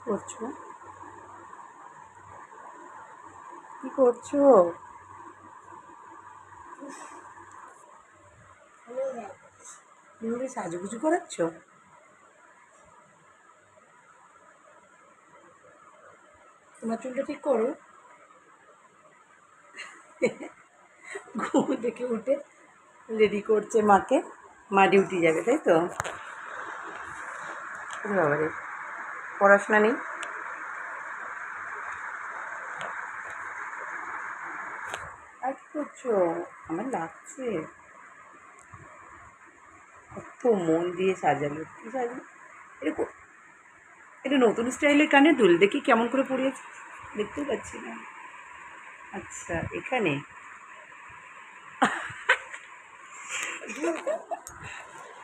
করছো? কি করছো? তুমি সাজুগুজু করাচ্ছ? তোমার চুলটা ঠিক করো। ঘুম থেকে উঠে রেডি করছে মাকে। মা ডিউটি যাবে, তাই তো? বাবারে, পড়াশোনা নেই? আর কি করছো? আমার লাগছে কত মন দিয়ে সাজালো। কি সাজালো? এটা এটা নতুন স্টাইলের কানের দুল, দেখি কেমন করে পরিয়েছে। দেখতেই পাচ্ছি না। আচ্ছা, এখানে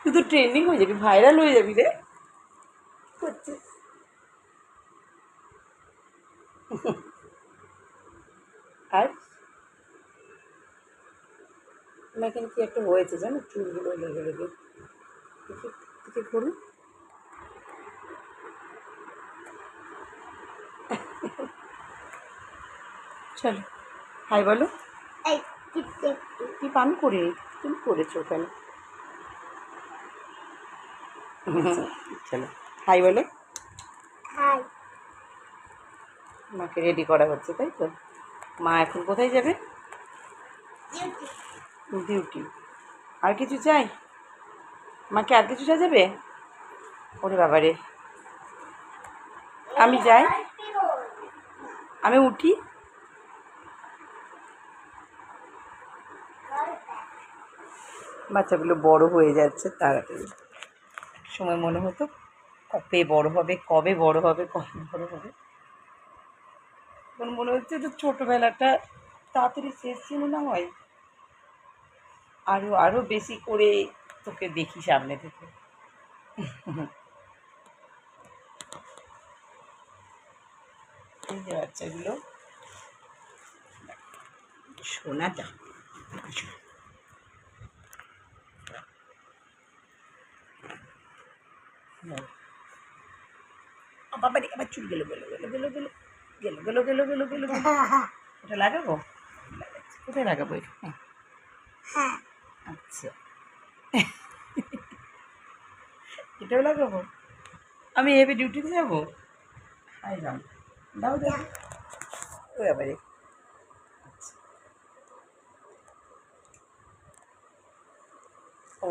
তুই তো ট্রেন্ডিং হয়ে যাবি, ভাইরাল হয়ে যাবি রে। করছিস? আর আমার এখানে কি একটা হয়েছে জানো, চুলগুলো লেগে লেগে। দেখি, দেখি করুন। চলো হাই বলো। তুই পান করে তুমি করেছো ওখানে। চলো হাই বলো। হাই। মাকে রেডি করা হচ্ছে, তাই তো? মা এখন কোথায় যাবে? ডিউটি। আর কিছু চাই? মাকে আর কিছু সাজাবে? ওরে বাবারে, আমি যাই, আমি উঠি। বাচ্চাগুলো বড় হয়ে যাচ্ছে তাড়াতাড়ি। সময় মনে হতো কবে বড় হবে, কবে বড় হবে, কবে বড় হবে। এখন মনে হচ্ছে যে ছোটোবেলাটা তাড়াতাড়ি শেষ ছিল না হয়, আরও আরও বেশি করে তোকে দেখি সামনে থেকে। এই যে বাচ্চাগুলো, সোনাটা। বাবারে, আবার চুল গেলো গেলো গেলো গেলো গেলো গেলো গেলো গেলো গেলো গেলো। ওটা লাগাবো? কোথায় লাগাবো? এখানে? আচ্ছা, এটাও লাগাবো? আমি এভাবে ডিউটিতে যাবো? হাই রাম, দাও দাও। ও বাবারে,